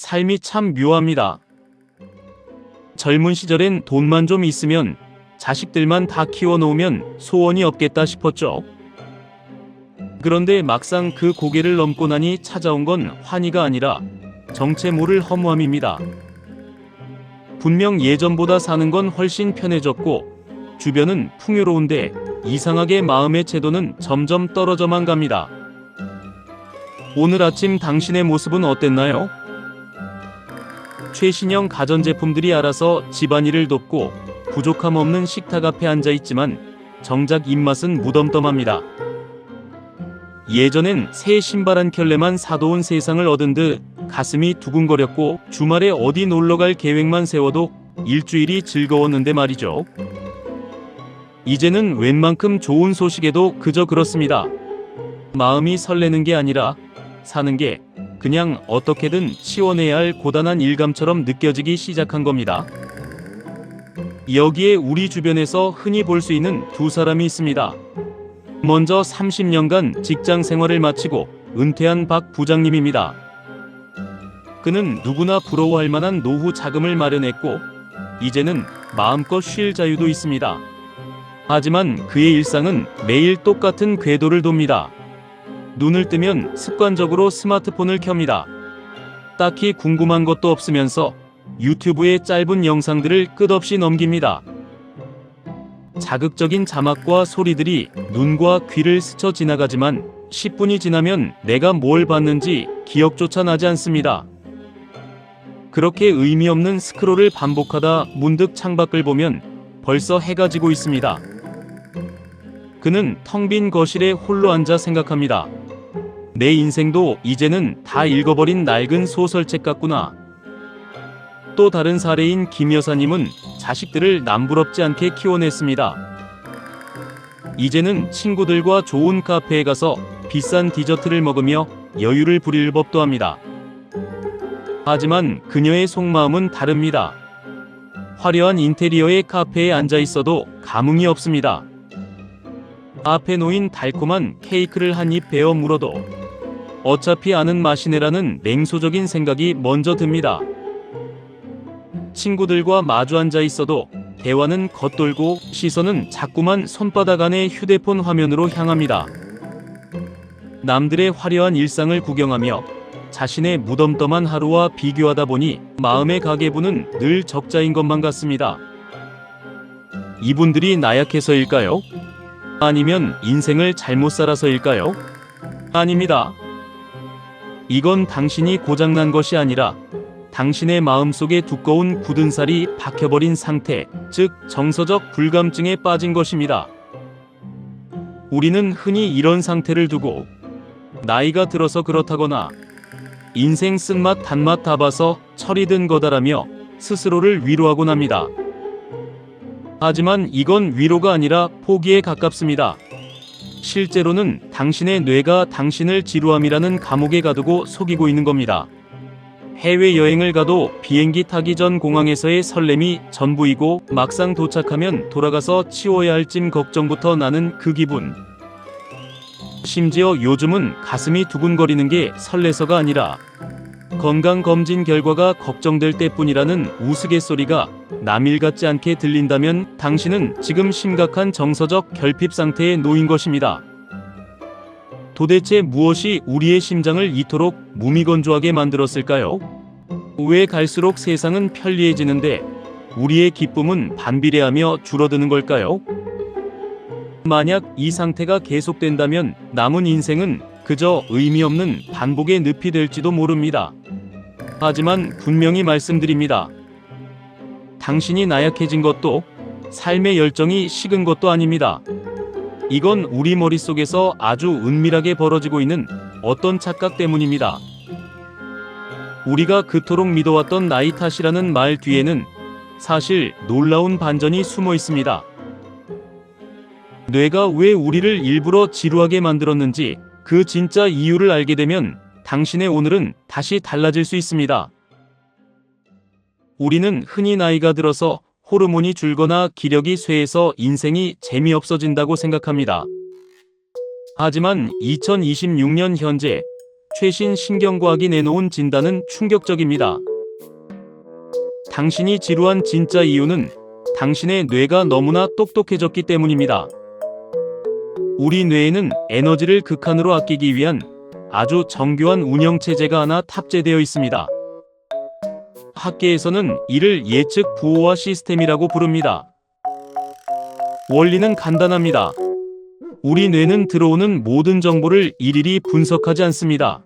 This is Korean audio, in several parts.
삶이 참 묘합니다. 젊은 시절엔 돈만 좀 있으면 자식들만 다 키워놓으면 소원이 없겠다 싶었죠. 그런데 막상 그 고개를 넘고 나니 찾아온 건 환희가 아니라 정체 모를 허무함입니다. 분명 예전보다 사는 건 훨씬 편해졌고 주변은 풍요로운데 이상하게 마음의 채도는 점점 떨어져만 갑니다. 오늘 아침 당신의 모습은 어땠나요? 최신형 가전제품들이 알아서 집안일을 돕고 부족함 없는 식탁 앞에 앉아있지만 정작 입맛은 무덤덤합니다. 예전엔 새 신발 한 켤레만 사도 온 세상을 얻은 듯 가슴이 두근거렸고 주말에 어디 놀러갈 계획만 세워도 일주일이 즐거웠는데 말이죠. 이제는 웬만큼 좋은 소식에도 그저 그렇습니다. 마음이 설레는 게 아니라 사는 게 그냥 어떻게든 치워내야 할 고단한 일감처럼 느껴지기 시작한 겁니다. 여기에 우리 주변에서 흔히 볼 수 있는 두 사람이 있습니다. 먼저 30년간 직장 생활을 마치고 은퇴한 박 부장님입니다. 그는 누구나 부러워할 만한 노후 자금을 마련했고 이제는 마음껏 쉴 자유도 있습니다. 하지만 그의 일상은 매일 똑같은 궤도를 돕니다. 눈을 뜨면 습관적으로 스마트폰을 켭니다. 딱히 궁금한 것도 없으면서 유튜브의 짧은 영상들을 끝없이 넘깁니다. 자극적인 자막과 소리들이 눈과 귀를 스쳐 지나가지만 10분이 지나면 내가 뭘 봤는지 기억조차 나지 않습니다. 그렇게 의미 없는 스크롤을 반복하다 문득 창밖을 보면 벌써 해가 지고 있습니다. 그는 텅 빈 거실에 홀로 앉아 생각합니다. 내 인생도 이제는 다 읽어버린 낡은 소설책 같구나. 또 다른 사례인 김 여사님은 자식들을 남부럽지 않게 키워냈습니다. 이제는 친구들과 좋은 카페에 가서 비싼 디저트를 먹으며 여유를 부릴 법도 합니다. 하지만 그녀의 속마음은 다릅니다. 화려한 인테리어의 카페에 앉아 있어도 감흥이 없습니다. 앞에 놓인 달콤한 케이크를 한 입 베어 물어도 어차피 아는 맛이네라는 냉소적인 생각이 먼저 듭니다. 친구들과 마주 앉아 있어도 대화는 겉돌고 시선은 자꾸만 손바닥 안의 휴대폰 화면으로 향합니다. 남들의 화려한 일상을 구경하며 자신의 무덤덤한 하루와 비교하다 보니 마음의 가계부는 늘 적자인 것만 같습니다. 이분들이 나약해서일까요? 아니면 인생을 잘못 살아서일까요? 아닙니다. 이건 당신이 고장난 것이 아니라 당신의 마음속에 두꺼운 굳은 살이 박혀버린 상태, 즉 정서적 불감증에 빠진 것입니다. 우리는 흔히 이런 상태를 두고 나이가 들어서 그렇다거나 인생 쓴맛 단맛 다 봐서 철이 든 거다라며 스스로를 위로하곤 합니다. 하지만 이건 위로가 아니라 포기에 가깝습니다. 실제로는 당신의 뇌가 당신을 지루함이라는 감옥에 가두고 속이고 있는 겁니다. 해외여행을 가도 비행기 타기 전 공항에서의 설렘이 전부이고 막상 도착하면 돌아가서 치워야 할 찜 걱정부터 나는 그 기분. 심지어 요즘은 가슴이 두근거리는 게 설레서가 아니라 건강검진 결과가 걱정될 때뿐이라는 우스갯소리가 남일 같지 않게 들린다면 당신은 지금 심각한 정서적 결핍 상태에 놓인 것입니다. 도대체 무엇이 우리의 심장을 이토록 무미건조하게 만들었을까요? 왜 갈수록 세상은 편리해지는데 우리의 기쁨은 반비례하며 줄어드는 걸까요? 만약 이 상태가 계속된다면 남은 인생은 그저 의미 없는 반복의 늪이 될지도 모릅니다. 하지만 분명히 말씀드립니다. 당신이 나약해진 것도 삶의 열정이 식은 것도 아닙니다. 이건 우리 머릿속에서 아주 은밀하게 벌어지고 있는 어떤 착각 때문입니다. 우리가 그토록 믿어왔던 나이 탓이라는 말 뒤에는 사실 놀라운 반전이 숨어 있습니다. 뇌가 왜 우리를 일부러 지루하게 만들었는지 그 진짜 이유를 알게 되면 당신의 오늘은 다시 달라질 수 있습니다. 우리는 흔히 나이가 들어서 호르몬이 줄거나 기력이 쇠해서 인생이 재미없어진다고 생각합니다. 하지만 2026년 현재 최신 신경과학이 내놓은 진단은 충격적입니다. 당신이 지루한 진짜 이유는 당신의 뇌가 너무나 똑똑해졌기 때문입니다. 우리 뇌에는 에너지를 극한으로 아끼기 위한 아주 정교한 운영체제가 하나 탑재되어 있습니다. 학계에서는 이를 예측 부호화 시스템이라고 부릅니다. 원리는 간단합니다. 우리 뇌는 들어오는 모든 정보를 일일이 분석하지 않습니다.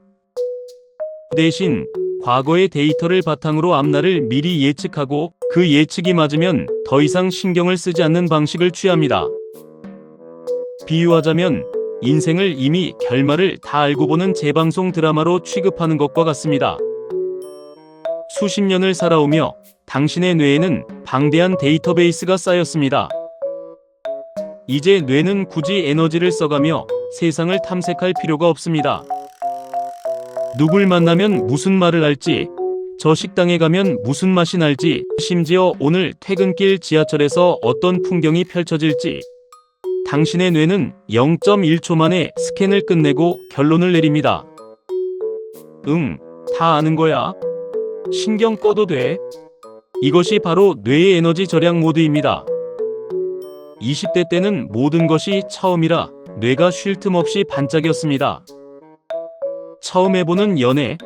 대신 과거의 데이터를 바탕으로 앞날을 미리 예측하고 그 예측이 맞으면 더 이상 신경을 쓰지 않는 방식을 취합니다. 비유하자면 인생을 이미 결말을 다 알고 보는 재방송 드라마로 취급하는 것과 같습니다. 수십 년을 살아오며 당신의 뇌에는 방대한 데이터베이스가 쌓였습니다. 이제 뇌는 굳이 에너지를 써가며 세상을 탐색할 필요가 없습니다. 누굴 만나면 무슨 말을 할지, 저 식당에 가면 무슨 맛이 날지, 심지어 오늘 퇴근길 지하철에서 어떤 풍경이 펼쳐질지, 당신의 뇌는 0.1초 만에 스캔을 끝내고 결론을 내립니다. 다 아는 거야. 신경 꺼도 돼. 이것이 바로 뇌의 에너지 절약 모드입니다. 20대 때는 모든 것이 처음이라 뇌가 쉴 틈 없이 반짝였습니다. 처음 해보는 연애,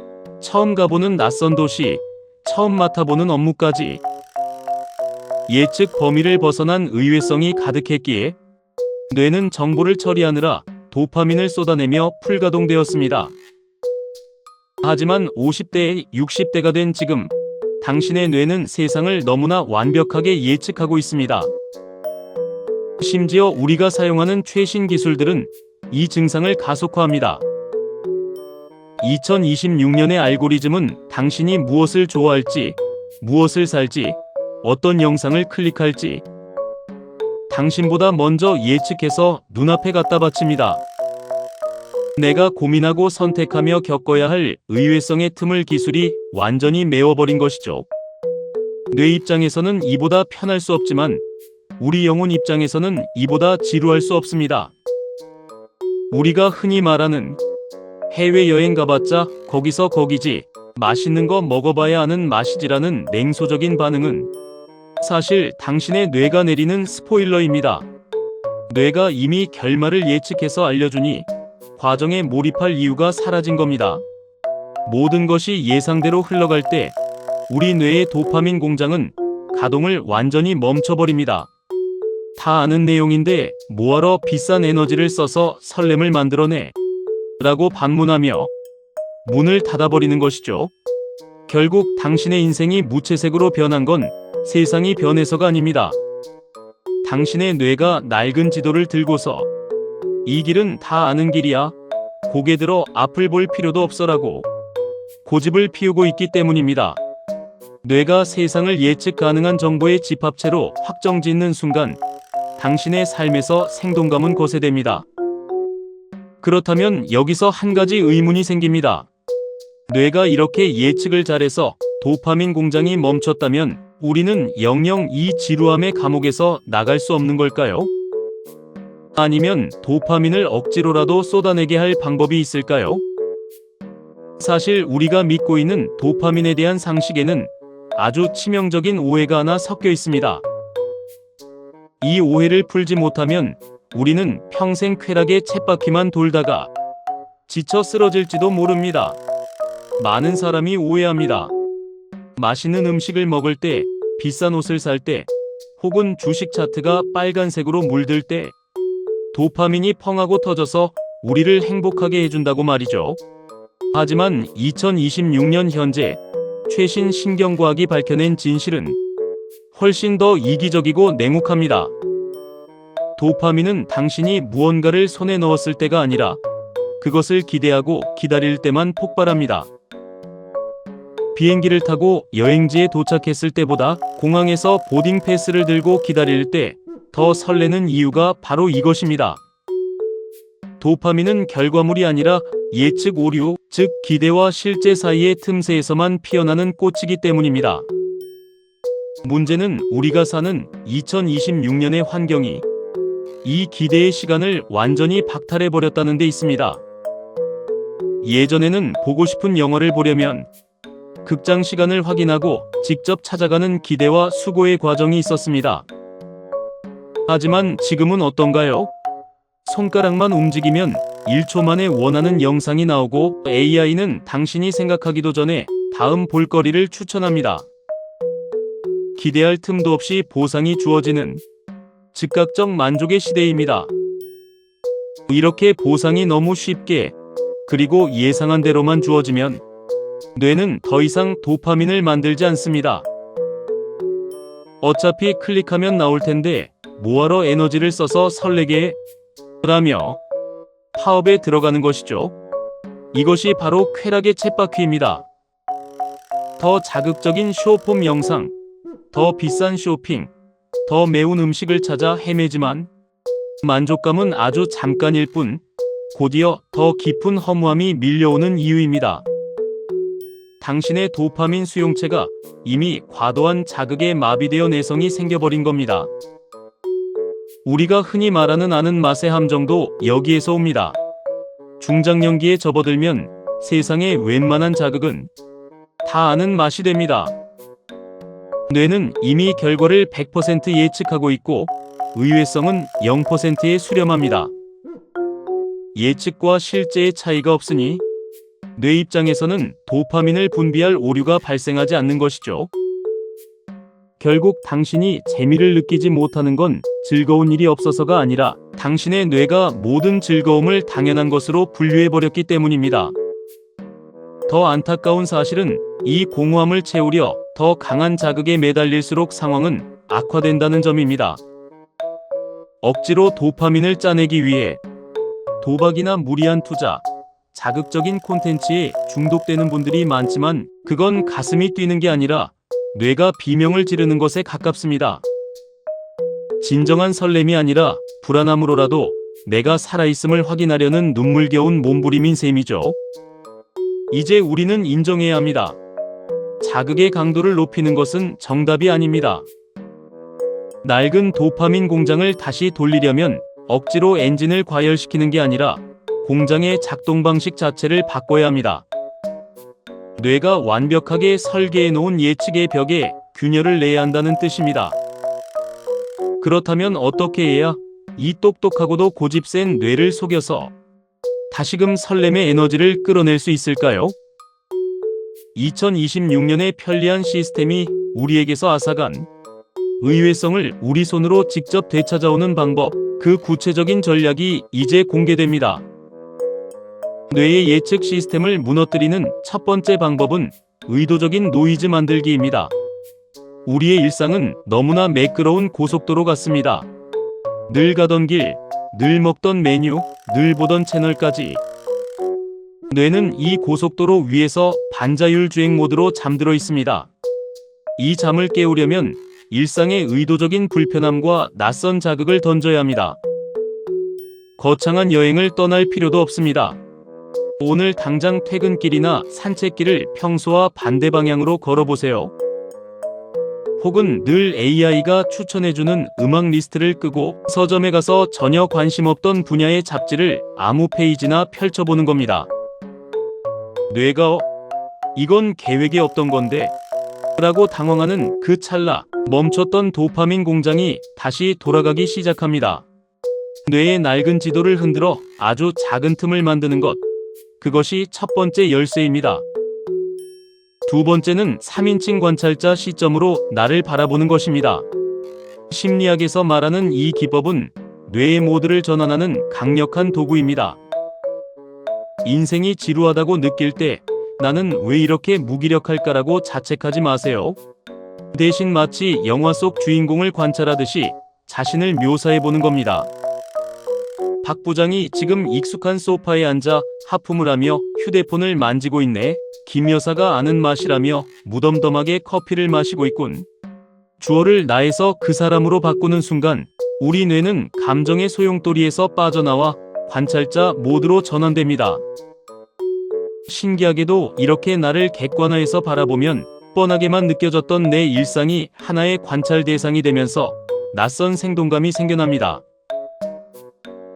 처음 가보는 낯선 도시, 처음 맡아보는 업무까지 예측 범위를 벗어난 의외성이 가득했기에 뇌는 정보를 처리하느라 도파민을 쏟아내며 풀가동되었습니다. 하지만 50대, 60대가 된 지금 당신의 뇌는 세상을 너무나 완벽하게 예측하고 있습니다. 심지어 우리가 사용하는 최신 기술들은 이 증상을 가속화합니다. 2026년의 알고리즘은 당신이 무엇을 좋아할지, 무엇을 살지, 어떤 영상을 클릭할지 당신보다 먼저 예측해서 눈앞에 갖다 바칩니다. 내가 고민하고 선택하며 겪어야 할 의외성의 틈을 기술이 완전히 메워버린 것이죠. 뇌 입장에서는 이보다 편할 수 없지만 우리 영혼 입장에서는 이보다 지루할 수 없습니다. 우리가 흔히 말하는 해외여행 가봤자 거기서 거기지, 맛있는 거 먹어봐야 아는 맛이지라는 냉소적인 반응은 사실 당신의 뇌가 내리는 스포일러입니다. 뇌가 이미 결말을 예측해서 알려주니 과정에 몰입할 이유가 사라진 겁니다. 모든 것이 예상대로 흘러갈 때 우리 뇌의 도파민 공장은 가동을 완전히 멈춰버립니다. 다 아는 내용인데 뭐하러 비싼 에너지를 써서 설렘을 만들어내? 라고 반문하며 문을 닫아버리는 것이죠. 결국 당신의 인생이 무채색으로 변한 건 세상이 변해서가 아닙니다. 당신의 뇌가 낡은 지도를 들고서 이 길은 다 아는 길이야. 고개 들어 앞을 볼 필요도 없어라고 고집을 피우고 있기 때문입니다. 뇌가 세상을 예측 가능한 정보의 집합체로 확정짓는 순간 당신의 삶에서 생동감은 거세됩니다. 그렇다면 여기서 한 가지 의문이 생깁니다. 뇌가 이렇게 예측을 잘해서 도파민 공장이 멈췄다면 우리는 영영 이 지루함의 감옥에서 나갈 수 없는 걸까요? 아니면 도파민을 억지로라도 쏟아내게 할 방법이 있을까요? 사실 우리가 믿고 있는 도파민에 대한 상식에는 아주 치명적인 오해가 하나 섞여 있습니다. 이 오해를 풀지 못하면 우리는 평생 쾌락의 쳇바퀴만 돌다가 지쳐 쓰러질지도 모릅니다. 많은 사람이 오해합니다. 맛있는 음식을 먹을 때, 비싼 옷을 살 때, 혹은 주식 차트가 빨간색으로 물들 때 도파민이 펑하고 터져서 우리를 행복하게 해준다고 말이죠. 하지만 2026년 현재 최신 신경과학이 밝혀낸 진실은 훨씬 더 이기적이고 냉혹합니다. 도파민은 당신이 무언가를 손에 넣었을 때가 아니라 그것을 기대하고 기다릴 때만 폭발합니다. 비행기를 타고 여행지에 도착했을 때보다 공항에서 보딩 패스를 들고 기다릴 때 더 설레는 이유가 바로 이것입니다. 도파민은 결과물이 아니라 예측 오류, 즉 기대와 실제 사이의 틈새에서만 피어나는 꽃이기 때문입니다. 문제는 우리가 사는 2026년의 환경이 이 기대의 시간을 완전히 박탈해버렸다는 데 있습니다. 예전에는 보고 싶은 영화를 보려면 극장 시간을 확인하고 직접 찾아가는 기대와 수고의 과정이 있었습니다. 하지만 지금은 어떤가요? 손가락만 움직이면 1초 만에 원하는 영상이 나오고 AI는 당신이 생각하기도 전에 다음 볼거리를 추천합니다. 기대할 틈도 없이 보상이 주어지는 즉각적 만족의 시대입니다. 이렇게 보상이 너무 쉽게 그리고 예상한 대로만 주어지면 뇌는 더 이상 도파민을 만들지 않습니다. 어차피 클릭하면 나올 텐데 뭐하러 에너지를 써서 설레게 해? 라며 파업에 들어가는 것이죠. 이것이 바로 쾌락의 쳇바퀴입니다. 더 자극적인 쇼폼 영상, 더 비싼 쇼핑, 더 매운 음식을 찾아 헤매지만 만족감은 아주 잠깐일 뿐 곧이어 더 깊은 허무함이 밀려오는 이유입니다. 당신의 도파민 수용체가 이미 과도한 자극에 마비되어 내성이 생겨버린 겁니다. 우리가 흔히 말하는 아는 맛의 함정도 여기에서 옵니다. 중장년기에 접어들면 세상의 웬만한 자극은 다 아는 맛이 됩니다. 뇌는 이미 결과를 100% 예측하고 있고 의외성은 0%에 수렴합니다. 예측과 실제의 차이가 없으니 뇌 입장에서는 도파민을 분비할 오류가 발생하지 않는 것이죠. 결국 당신이 재미를 느끼지 못하는 건 즐거운 일이 없어서가 아니라 당신의 뇌가 모든 즐거움을 당연한 것으로 분류해버렸기 때문입니다. 더 안타까운 사실은 이 공허함을 채우려 더 강한 자극에 매달릴수록 상황은 악화된다는 점입니다. 억지로 도파민을 짜내기 위해 도박이나 무리한 투자, 자극적인 콘텐츠에 중독되는 분들이 많지만 그건 가슴이 뛰는 게 아니라 뇌가 비명을 지르는 것에 가깝습니다. 진정한 설렘이 아니라 불안함으로라도 내가 살아있음을 확인하려는 눈물겨운 몸부림인 셈이죠. 이제 우리는 인정해야 합니다. 자극의 강도를 높이는 것은 정답이 아닙니다. 낡은 도파민 공장을 다시 돌리려면 억지로 엔진을 과열시키는 게 아니라 공장의 작동 방식 자체를 바꿔야 합니다. 뇌가 완벽하게 설계해 놓은 예측의 벽에 균열을 내야 한다는 뜻입니다. 그렇다면 어떻게 해야 이 똑똑하고도 고집센 뇌를 속여서 다시금 설렘의 에너지를 끌어낼 수 있을까요? 2026년의 편리한 시스템이 우리에게서 앗아간 의외성을 우리 손으로 직접 되찾아오는 방법, 그 구체적인 전략이 이제 공개됩니다. 뇌의 예측 시스템을 무너뜨리는 첫 번째 방법은 의도적인 노이즈 만들기입니다. 우리의 일상은 너무나 매끄러운 고속도로 같습니다. 늘 가던 길, 늘 먹던 메뉴, 늘 보던 채널까지. 뇌는 이 고속도로 위에서 반자율 주행 모드로 잠들어 있습니다. 이 잠을 깨우려면 일상의 의도적인 불편함과 낯선 자극을 던져야 합니다. 거창한 여행을 떠날 필요도 없습니다. 오늘 당장 퇴근길이나 산책길을 평소와 반대 방향으로 걸어보세요. 혹은 늘 AI가 추천해주는 음악 리스트를 끄고 서점에 가서 전혀 관심 없던 분야의 잡지를 아무 페이지나 펼쳐보는 겁니다. 뇌가 이건 계획에 없던 건데 라고 당황하는 그 찰나 멈췄던 도파민 공장이 다시 돌아가기 시작합니다. 뇌의 낡은 지도를 흔들어 아주 작은 틈을 만드는 것, 그것이 첫 번째 열쇠입니다. 두 번째는 3인칭 관찰자 시점으로 나를 바라보는 것입니다. 심리학에서 말하는 이 기법은 뇌의 모드를 전환하는 강력한 도구입니다. 인생이 지루하다고 느낄 때 나는 왜 이렇게 무기력할까라고 자책하지 마세요. 대신 마치 영화 속 주인공을 관찰하듯이 자신을 묘사해보는 겁니다. 박 부장이 지금 익숙한 소파에 앉아 하품을 하며 휴대폰을 만지고 있네. 김 여사가 아는 맛이라며 무덤덤하게 커피를 마시고 있군. 주어를 나에서 그 사람으로 바꾸는 순간 우리 뇌는 감정의 소용돌이에서 빠져나와 관찰자 모드로 전환됩니다. 신기하게도 이렇게 나를 객관화해서 바라보면 뻔하게만 느껴졌던 내 일상이 하나의 관찰 대상이 되면서 낯선 생동감이 생겨납니다.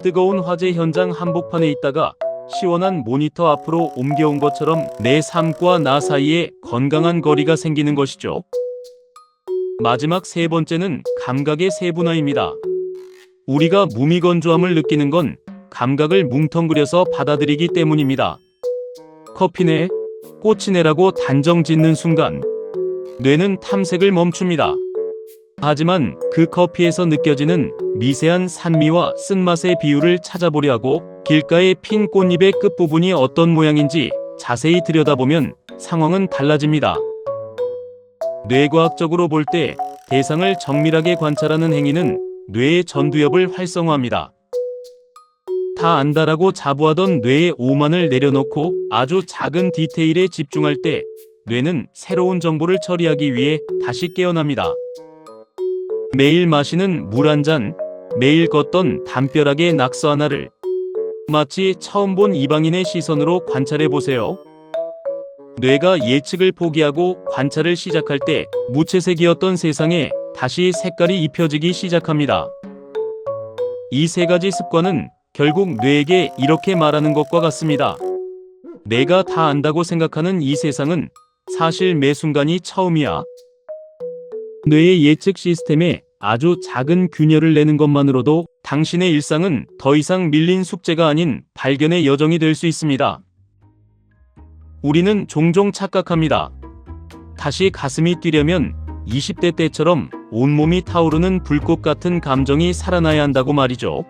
뜨거운 화재 현장 한복판에 있다가 시원한 모니터 앞으로 옮겨온 것처럼 내 삶과 나 사이에 건강한 거리가 생기는 것이죠. 마지막 세 번째는 감각의 세분화입니다. 우리가 무미건조함을 느끼는 건 감각을 뭉텅그려서 받아들이기 때문입니다. 커피네, 꽃이네라고 단정 짓는 순간 뇌는 탐색을 멈춥니다. 하지만 그 커피에서 느껴지는 미세한 산미와 쓴맛의 비율을 찾아보려 하고 길가의 핀 꽃잎의 끝부분이 어떤 모양인지 자세히 들여다보면 상황은 달라집니다. 뇌과학적으로 볼 때 대상을 정밀하게 관찰하는 행위는 뇌의 전두엽을 활성화합니다. 다 안다라고 자부하던 뇌의 오만을 내려놓고 아주 작은 디테일에 집중할 때 뇌는 새로운 정보를 처리하기 위해 다시 깨어납니다. 매일 마시는 물 한 잔, 매일 걷던 담벼락의 낙서 하나를 마치 처음 본 이방인의 시선으로 관찰해 보세요. 뇌가 예측을 포기하고 관찰을 시작할 때 무채색이었던 세상에 다시 색깔이 입혀지기 시작합니다. 이 세 가지 습관은 결국 뇌에게 이렇게 말하는 것과 같습니다. 내가 다 안다고 생각하는 이 세상은 사실 매 순간이 처음이야. 뇌의 예측 시스템에 아주 작은 균열을 내는 것만으로도 당신의 일상은 더 이상 밀린 숙제가 아닌 발견의 여정이 될 수 있습니다. 우리는 종종 착각합니다. 다시 가슴이 뛰려면 20대 때처럼 온몸이 타오르는 불꽃 같은 감정이 살아나야 한다고 말이죠.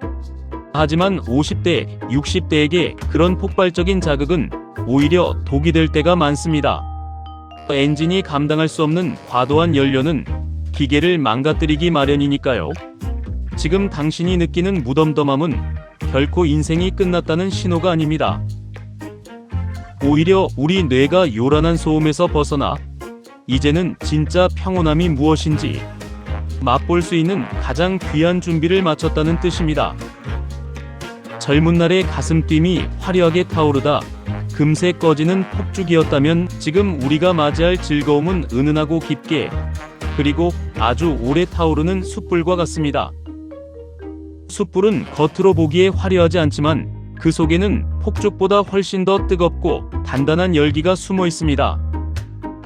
하지만 50대, 60대에게 그런 폭발적인 자극은 오히려 독이 될 때가 많습니다. 엔진이 감당할 수 없는 과도한 연료는 기계를 망가뜨리기 마련이니까요. 지금 당신이 느끼는 무덤덤함은 결코 인생이 끝났다는 신호가 아닙니다. 오히려 우리 뇌가 요란한 소음에서 벗어나 이제는 진짜 평온함이 무엇인지 맛볼 수 있는 가장 귀한 준비를 마쳤다는 뜻입니다. 젊은 날의 가슴뛴이 화려하게 타오르다 금세 꺼지는 폭죽이었다면 지금 우리가 맞이할 즐거움은 은은하고 깊게 그리고 아주 오래 타오르는 숯불과 같습니다. 숯불은 겉으로 보기에 화려하지 않지만 그 속에는 폭죽보다 훨씬 더 뜨겁고 단단한 열기가 숨어 있습니다.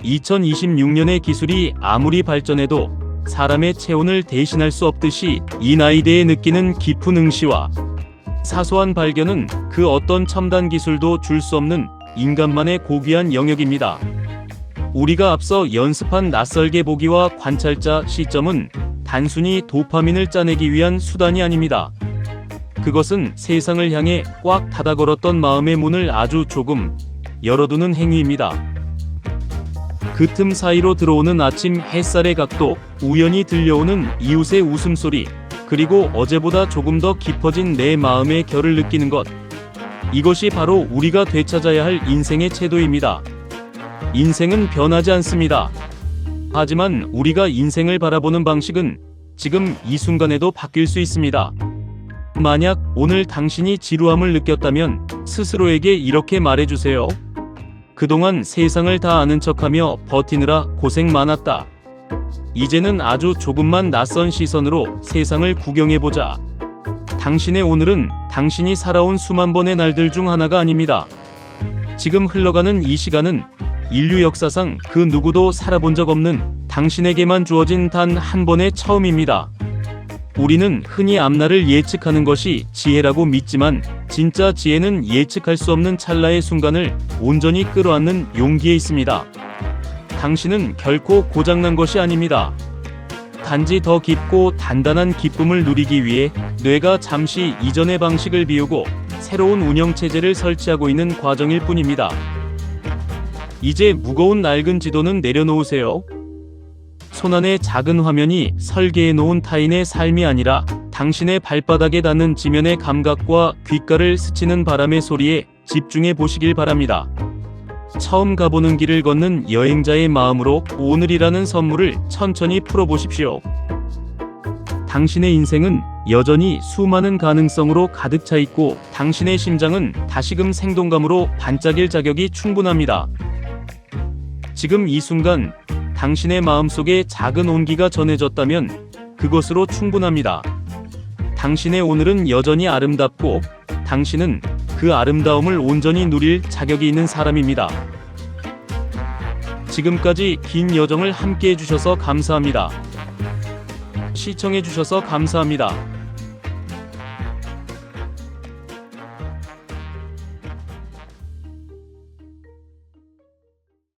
2026년의 기술이 아무리 발전해도 사람의 체온을 대신할 수 없듯이 이 나이대에 느끼는 깊은 응시와 사소한 발견은 그 어떤 첨단 기술도 줄 수 없는 인간만의 고귀한 영역입니다. 우리가 앞서 연습한 낯설게 보기와 관찰자 시점은 단순히 도파민을 짜내기 위한 수단이 아닙니다. 그것은 세상을 향해 꽉 닫아 걸었던 마음의 문을 아주 조금 열어두는 행위입니다. 그 틈 사이로 들어오는 아침 햇살의 각도, 우연히 들려오는 이웃의 웃음소리, 그리고 어제보다 조금 더 깊어진 내 마음의 결을 느끼는 것. 이것이 바로 우리가 되찾아야 할 인생의 채도입니다. 인생은 변하지 않습니다. 하지만 우리가 인생을 바라보는 방식은 지금 이 순간에도 바뀔 수 있습니다. 만약 오늘 당신이 지루함을 느꼈다면 스스로에게 이렇게 말해주세요. 그동안 세상을 다 아는 척하며 버티느라 고생 많았다. 이제는 아주 조금만 낯선 시선으로 세상을 구경해보자. 당신의 오늘은 당신이 살아온 수만 번의 날들 중 하나가 아닙니다. 지금 흘러가는 이 시간은 인류 역사상 그 누구도 살아본 적 없는 당신에게만 주어진 단 한 번의 처음입니다. 우리는 흔히 앞날을 예측하는 것이 지혜라고 믿지만 진짜 지혜는 예측할 수 없는 찰나의 순간을 온전히 끌어안는 용기에 있습니다. 당신은 결코 고장난 것이 아닙니다. 단지 더 깊고 단단한 기쁨을 누리기 위해 뇌가 잠시 이전의 방식을 비우고 새로운 운영체제를 설치하고 있는 과정일 뿐입니다. 이제 무거운 낡은 지도는 내려놓으세요. 손안의 작은 화면이 설계해 놓은 타인의 삶이 아니라 당신의 발바닥에 닿는 지면의 감각과 귓가를 스치는 바람의 소리에 집중해 보시길 바랍니다. 처음 가보는 길을 걷는 여행자의 마음으로 오늘이라는 선물을 천천히 풀어보십시오. 당신의 인생은 여전히 수많은 가능성으로 가득 차 있고 당신의 심장은 다시금 생동감으로 반짝일 자격이 충분합니다. 지금 이 순간 당신의 마음속에 작은 온기가 전해졌다면 그것으로 충분합니다. 당신의 오늘은 여전히 아름답고 당신은 그 아름다움을 온전히 누릴 자격이 있는 사람입니다. 지금까지 긴 여정을 함께 해주셔서 감사합니다. 시청해주셔서 감사합니다.